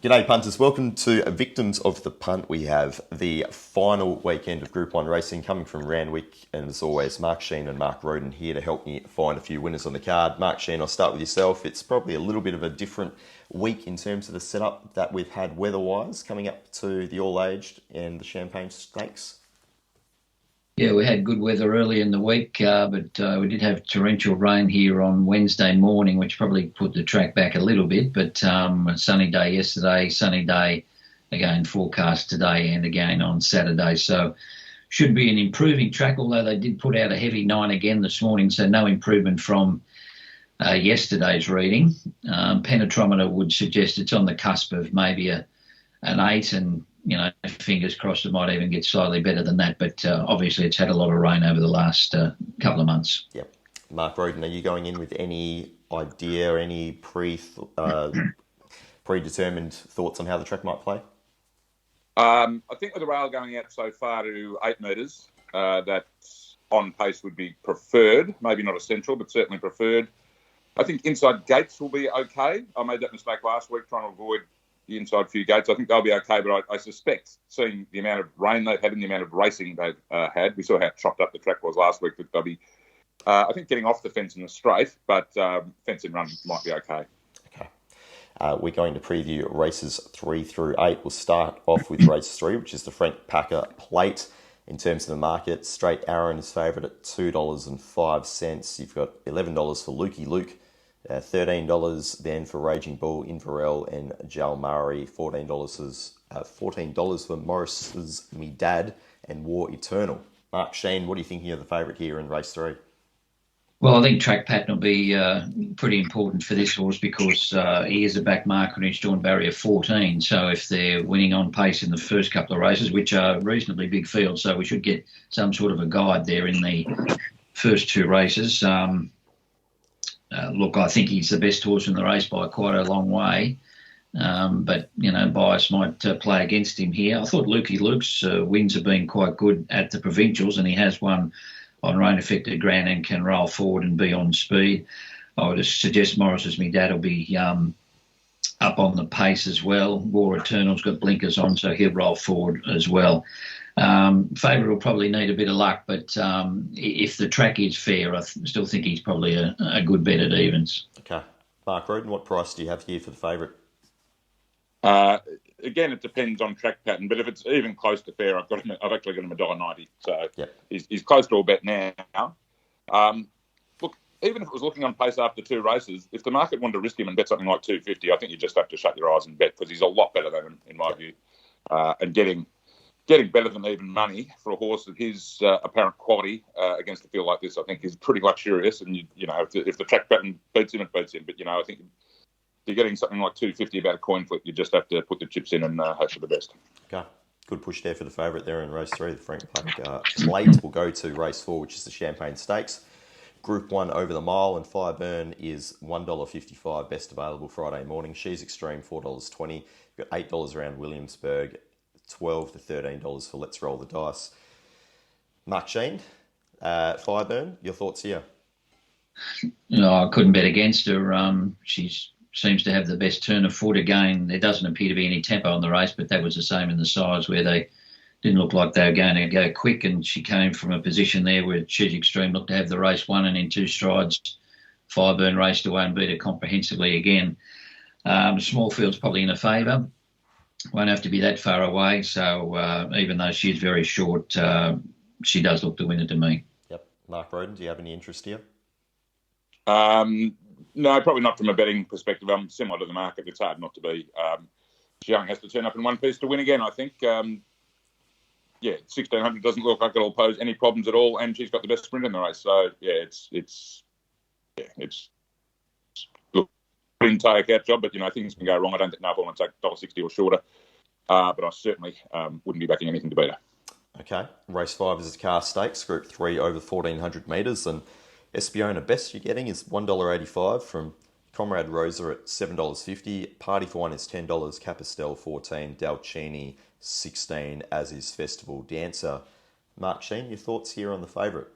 G'day punters, welcome to Victims of the Punt. We have the final weekend of Group 1 racing coming from Randwick, and as always Mark Shean and Mark Rhoden here to help me find a few winners on the card. Mark Shean, I'll start with yourself. It's probably a little bit of a different week in terms of the setup that we've had weather-wise coming up to the All-Aged and the Champagne Stakes. Yeah, we had good weather early in the week, but we did have torrential rain here on Wednesday morning, which probably put the track back a little bit. But a sunny day yesterday, sunny day again forecast today and again on Saturday. So should be an improving track, although they did put out a heavy 9 again this morning, so no improvement from yesterday's reading. Penetrometer would suggest it's on the cusp of maybe an 8, and fingers crossed it might even get slightly better than that. But obviously it's had a lot of rain over the last couple of months. Yep. Mark Rhoden, are you going in with any idea or any predetermined thoughts on how the track might play? I think with the rail going out so far to 8 metres, that on pace would be preferred. Maybe not essential, but certainly preferred. I think inside gates will be okay. I made that mistake last week trying to avoid the inside few gates. I think they'll be okay, but I suspect, seeing the amount of rain they've had and the amount of racing they've had, we saw how chopped up the track was last week, that they'll be, I think, getting off the fence in the straight, but fence and run might be okay. Okay. We're going to preview races 3 through 8. We'll start off with race 3, which is the Frank Packer Plate. In terms of the market, Straight Aaron is favoured at $2.05. You've got $11 for Lukey Luke, $13 then for Raging Bull, Inverell and Jal Murray, $14 for Morris's Me Dad and War Eternal. Mark Shean, what are you thinking of the favourite here in race 3? Well, I think track pattern will be pretty important for this horse because he is a back marker and he's drawn barrier 14. So if they're winning on pace in the first couple of races, which are reasonably big fields, so we should get some sort of a guide there in the first 2 races. Look, I think he's the best horse in the race by quite a long way. But bias might play against him here. I thought Lukey Luke's wins have been quite good at the provincials, and he has won on rain-affected ground and can roll forward and be on speed. I would suggest Morris's Me Dad will be up on the pace as well. War Eternal's got blinkers on, so he'll roll forward as well. Favourite will probably need a bit of luck, but if the track is fair, I still think he's probably a good bet at evens. Okay. Mark Rhoden, what price do you have here for the favourite? Again, it depends on track pattern, but if it's even close to fair, I've actually got him $1.90, so yep. He's close to a bet now. Look, even if it was looking on pace after 2 races, if the market wanted to risk him and bet something like $2.50, I think you just have to shut your eyes and bet, because he's a lot better than him, in my view, and getting better than even money for a horse of his apparent quality against a field like this, I think is pretty luxurious. And if the track pattern beats him, it beats him. But I think you're getting something like $2.50 about a coin flip. You just have to put the chips in and hope for the best. Okay. Good push there for the favourite there in race 3. The Frank Packer Plate will go to race 4, which is the Champagne Stakes. Group 1 over the mile, and Fireburn is $1.55, best available Friday morning. She's Extreme, $4.20. You've got $8 around Williamsburg, $12 to $13 for Let's Roll the Dice. Mark Shean, Fireburn, your thoughts here? No, I couldn't bet against her. She seems to have the best turn of foot again. There doesn't appear to be any tempo on the race, but that was the same in the sides where they didn't look like they were going to go quick, and she came from a position there where She's Extreme looked to have the race won, and in 2 strides, Fireburn raced away and beat her comprehensively again. Small field's probably in her favour. Won't have to be that far away, so even though she's very short, she does look the winner to me. Yep. Mark Rhoden, do you have any interest here? No, probably not from a betting perspective. I'm similar to the market. It's hard not to be. She only has to turn up in one piece to win again, I think. 1,600 doesn't look like it'll pose any problems at all, and she's got the best sprint in the race. So, it's didn't take out job, but things can go wrong. I don't think Napa will take $1.60 or shorter, but I certainly wouldn't be backing anything to beat her. Okay, race 5 is the Carr Stakes, Group 3 over 1,400 metres, and Espiona best you're getting is $1.85 from Comrade Rosa at $7.50. Party for One is $10, Capistel $14, Dalcini $16, as is Festival Dancer. Mark Shean, your thoughts here on the favourite?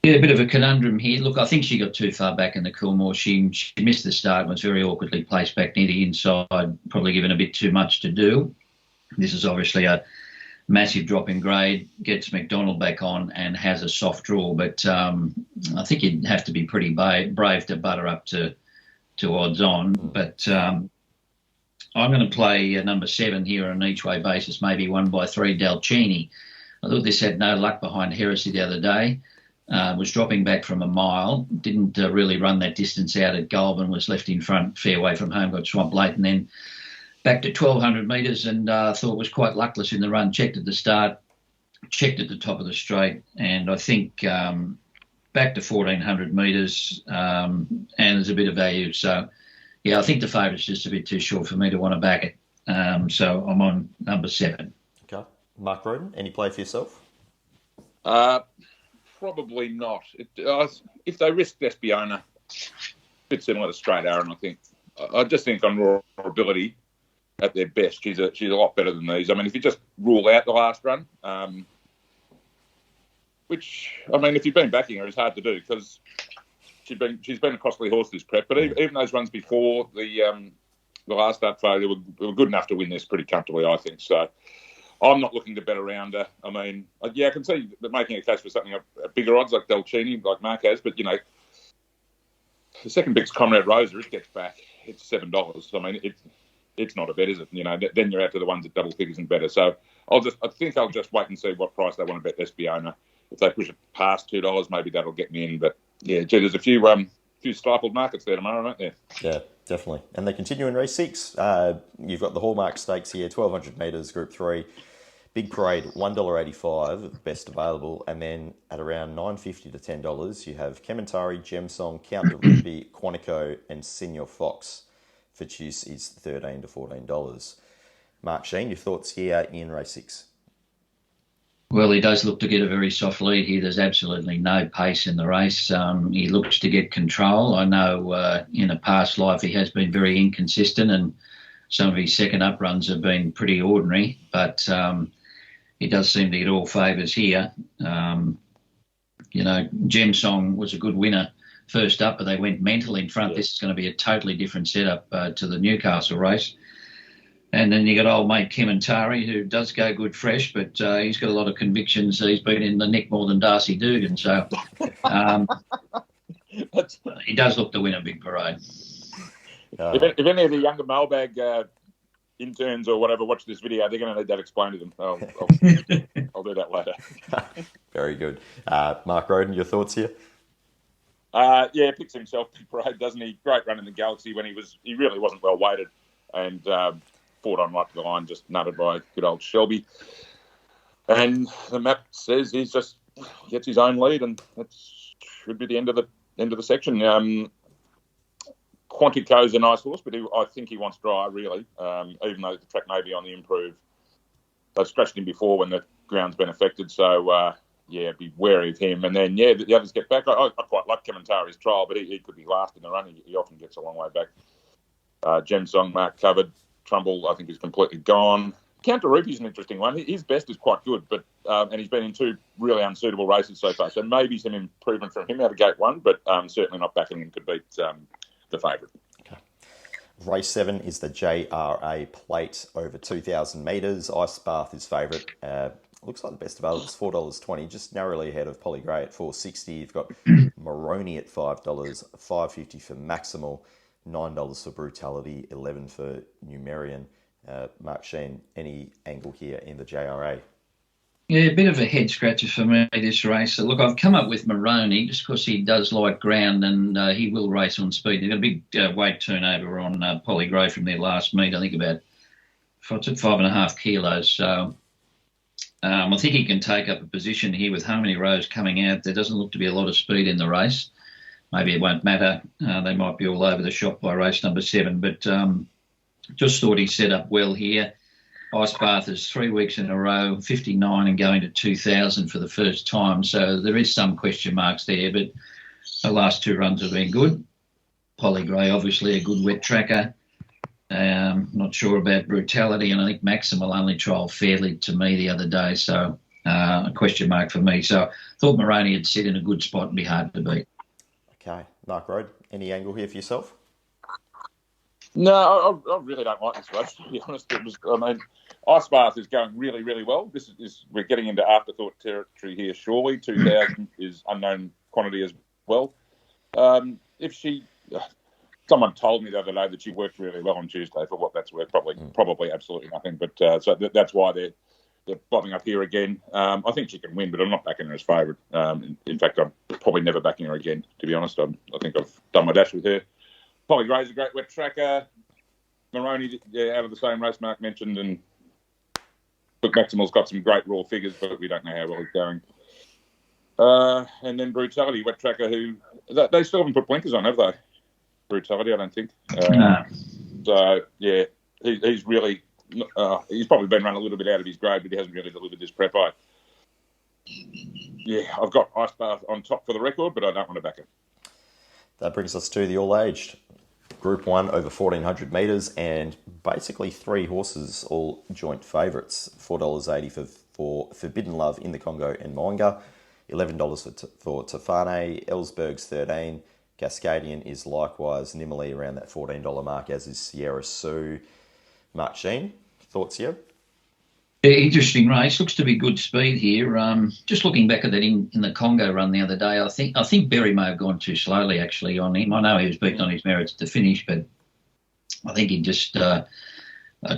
Yeah, a bit of a conundrum here. Look, I think she got too far back in the Coolmore. She missed the start and was very awkwardly placed back near the inside, probably given a bit too much to do. This is obviously a massive drop in grade, gets McDonald back on and has a soft draw. But I think you'd have to be pretty brave to butter up to odds on. But I'm going to play number 7 here on an each-way basis, maybe 1/3, Dalcini. I thought this had no luck behind Heresy the other day. Was dropping back from a mile, didn't really run that distance out at Goulburn, was left in front, fair way from home, got swamped late, and then back to 1,200 metres and thought was quite luckless in the run. Checked at the start, checked at the top of the straight, and I think back to 1,400 metres and there's a bit of value. So, yeah, I think the favourite's just a bit too short for me to want to back it. So I'm on number 7. Okay. Mark Rhoden, any play for yourself? Probably not. If they risked Espiona, a bit similar to Straight Aaron, I think. I just think on raw ability, at their best, she's a lot better than these. I mean, if you just rule out the last run, which, I mean, if you've been backing her, it's hard to do because she's been a costly horse this prep. But even those runs before the last start failure were good enough to win this pretty comfortably, I think. So I'm not looking to bet around her. I mean, yeah, I can see that making a case for something at bigger odds like Dalcini, like Mark has, but, you know, the second biggest Comrade Rosa, it gets back. It's $7. I mean, it's not a bet, is it? You know, then you're out to the ones at double figures and better. So I think I'll just wait and see what price they want to bet Espiona. If they push it past $2, maybe that'll get me in. But yeah, gee, there's a few stifled markets there tomorrow, aren't there? Yeah, definitely. And they continue in race 6. You've got the Hallmark Stakes here, 1,200 metres, Group 3. Big Parade, $1.85, best available. And then at around $9.50 to $10, you have Kementari, Gemsong, Count de Ruby, Quantico, and Senior Fox. For choose is $13 to $14. Mark Shean, your thoughts here in race 6? Well, he does look to get a very soft lead here. There's absolutely no pace in the race. He looks to get control. I know in a past life he has been very inconsistent and some of his second up runs have been pretty ordinary, but he does seem to get all favours here. You know, Gemsong was a good winner first up, but they went mental in front. Yeah. This is going to be a totally different setup to the Newcastle race. And then you got old mate Kementari, who does go good fresh, but he's got a lot of convictions. He's been in the nick more than Darcy Dugan. So he does look to win a Big Parade. If any of the younger mailbag interns or whatever watch this video, they're going to need that explained to them. I'll do that later. Very good. Mark Rhoden, your thoughts here? Yeah, picks himself Big Parade, doesn't he? Great run in the Galaxy when he really wasn't well weighted and fought on right to the line, just nutted by good old Shelby. And the map says he's just gets his own lead, and that should be the end of the section. Quantico's a nice horse, but I think he wants dry, really, even though the track may be on the improve. They've scratched him before when the ground's been affected, so yeah, be wary of him. And then, yeah, the others get back. I quite like Kementari's trial, but he could be last in the run. He often gets a long way back. Gemsong, Mark covered. Trumbull, I think, is completely gone. Count de Ruby's an interesting one. His best is quite good, but and he's been in 2 really unsuitable races so far. So maybe some improvement from him out of gate 1, but certainly not backing him to beat the favourite. Okay. Race 7 is the JRA Plate over 2,000 metres. Ice Bath is favourite. Looks like the best available is $4.20, just narrowly ahead of Polly Gray at $4.60. You've got Moroni at $5, $5.50 for Maximal, $9 for Brutality, $11 for Numerian. Mark Shean, any angle here in the JRA? Yeah, a bit of a head scratcher for me this race. So look, I've come up with Moroni just because he does like ground and he will race on speed. He's got a big weight turnover on Polly Gray from their last meet. I think about 5.5 kilos. So I think he can take up a position here with Harmony Rose coming out. There doesn't look to be a lot of speed in the race. Maybe it won't matter. They might be all over the shop by race number 7. But just thought he set up well here. Ice Bath is 3 weeks in a row, 59 and going to 2,000 for the first time. So there is some question marks there, but the last 2 runs have been good. Polly Gray, obviously a good wet tracker. Not sure about Brutality, and I think Maximal only trialled fairly to me the other day. So a question mark for me. So I thought Moroney had sit in a good spot and be hard to beat. Okay, Mark Rhoden, any angle here for yourself? No, I really don't like this race, to be honest. Ice Bath is going really, really well. This is we're getting into afterthought territory here, surely. 2,000 is unknown quantity as well. Someone told me the other day that she worked really well on Tuesday. For what that's worth, probably absolutely nothing. But so that's why they're bobbing up here again. I think she can win, but I'm not backing her as favourite. In fact, I'm probably never backing her again, to be honest. I think I've done my dash with her. Polly Gray's a great wet tracker. Moroney, out of the same race Mark mentioned, and Look, Maximal's got some great raw figures, but we don't know how well he's going. And then Brutality, wet tracker, who they still haven't put blinkers on, have they? Brutality, I don't think. No. So yeah, he's really he's probably been run a little bit out of his grade, but he hasn't really delivered this prep. I've got Ice Bath on top for the record, but I don't want to back it. That brings us to the all-aged. Group 1 over 1,400 metres, and basically 3 horses, all joint favourites. $4.80 for Forbidden Love in the Congo and Moanga, $11 for Tafane, Ellsberg's 13, Cascadian is likewise nimbly around that $14 mark, as is Sierra Sue. Mark Shean, thoughts here? Interesting race. Looks to be good speed here. Just looking back at that in the Congo run the other day, I think Berry may have gone too slowly actually on him. I know he was beaten on his merits to finish, but I think he just. I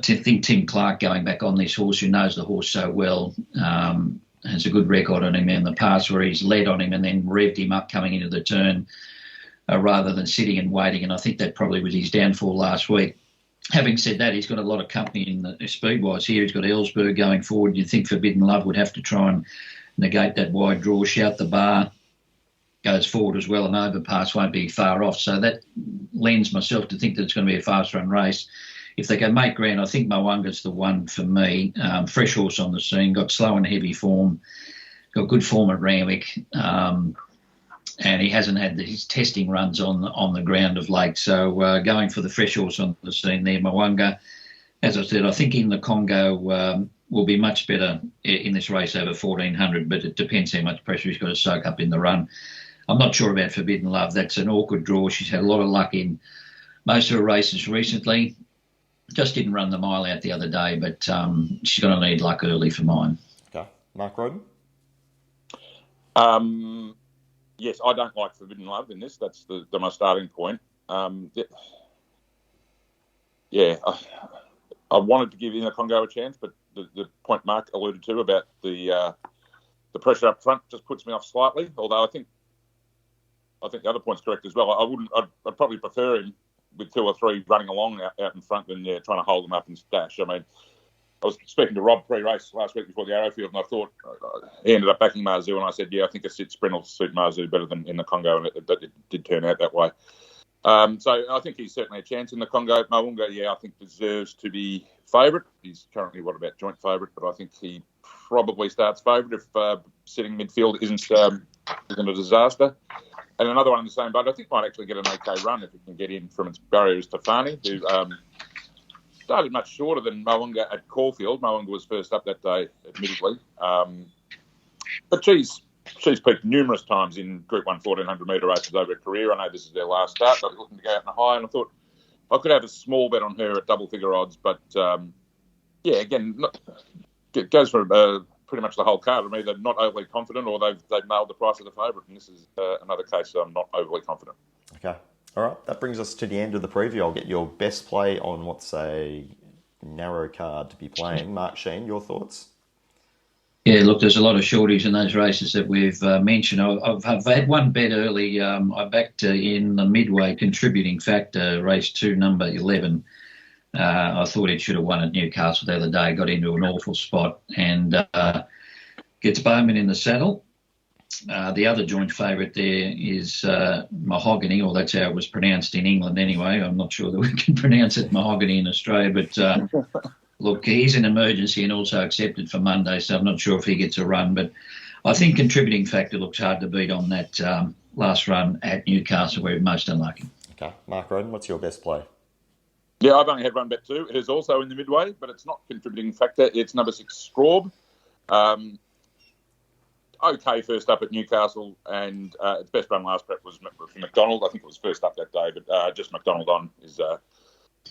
think Tim Clark going back on this horse, who knows the horse so well, has a good record on him in the past, where he's led on him and then revved him up coming into the turn rather than sitting and waiting. And I think that probably was his downfall last week. Having said that, he's got a lot of company in the speed-wise here. He's got Ellsberg going forward. You'd think Forbidden Love would have to try and negate that wide draw, shout the bar, goes forward as well, and Overpass won't be far off. So that lends myself to think that it's going to be a fast-run race. If they can make ground, I think Moanga's the one for me. Fresh horse on the scene, got slow and heavy form, got good form at Randwick. And he hasn't had his testing runs on the ground of late. So going for the fresh horse on the scene there, Moanga. As I said, I think in the Congo will be much better in this race over 1,400, but it depends how much pressure he's got to soak up in the run. I'm not sure about Forbidden Love. That's an awkward draw. She's had a lot of luck in most of her races recently. Just didn't run the mile out the other day, but she's going to need luck early for mine. Okay. Mark Rhoden? Yes, I don't like Forbidden Love in this. That's my starting point. I wanted to give In the Congo a chance, but the point Mark alluded to about the pressure up front just puts me off slightly. Although I think the other point's correct as well. I'd probably prefer him with 2 or 3 running along out in front than trying to hold them up and stash. I mean, I was speaking to Rob pre-race last week before the Arrowfield, and I thought he ended up backing Marzu, and I said, I think a sit sprint will suit Marzu better than in the Congo, and it did turn out that way. So I think he's certainly a chance in the Congo. Moanga, I think deserves to be favourite. He's currently, joint favourite, but I think he probably starts favourite if sitting midfield isn't a disaster. And another one in the same boat, I think might actually get an okay run if it can get in from its barriers to Tafane, who started much shorter than Moanga at Caulfield. Moanga was first up that day, admittedly. But she's peaked numerous times in Group 1 1,400-metre races over her career. I know this is their last start. I was looking to go out in a high, and I thought I could have a small bet on her at double-figure odds. But, again, it goes for pretty much the whole card. I'm either not overly confident or they've nailed the price of the favourite, and this is another case that I'm not overly confident. Okay. All right, that brings us to the end of the preview. I'll get your best play on what's a narrow card to be playing. Mark Shean, your thoughts? Yeah, look, there's a lot of shorties in those races that we've mentioned. I've had one bet early. I backed in the midway contributing factor, race 2, number 11. I thought it should have won at Newcastle the other day, got into an awful spot, and gets Bowman in the saddle. The other joint favourite there is Mahogany, or that's how it was pronounced in England anyway. I'm not sure that we can pronounce it Mahogany in Australia, but look, he's an emergency and also accepted for Monday, so I'm not sure if he gets a run. But I think contributing factor looks hard to beat on that last run at Newcastle, where we're most unlucky. Okay. Mark Rhoden, what's your best play? Yeah, I've only had one bet too. It is also in the midway, but it's not contributing factor. It's number 6, Straub. okay first up at Newcastle, and its best run last prep was from McDonald. I think it was first up that day, but just McDonald on is...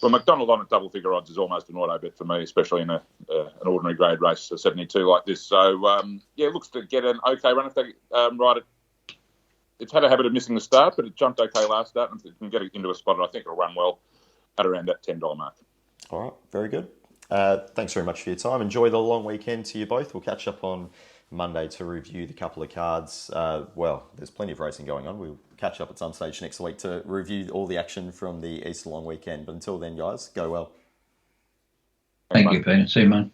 Well, McDonald on at double figure odds is almost an auto bet for me, especially in an ordinary grade race, a 72 like this. So, it looks to get an okay run if they ride it. It's had a habit of missing the start, but it jumped okay last start, and if it can get it into a spot, I think it'll run well at around that $10 mark. All right, very good. Thanks very much for your time. Enjoy the long weekend to you both. We'll catch up on Monday to review the couple of cards. There's plenty of racing going on. We'll catch up at some stage next week to review all the action from the Easter long weekend. But until then, guys, go well. Thank you, Peter. See you, mate.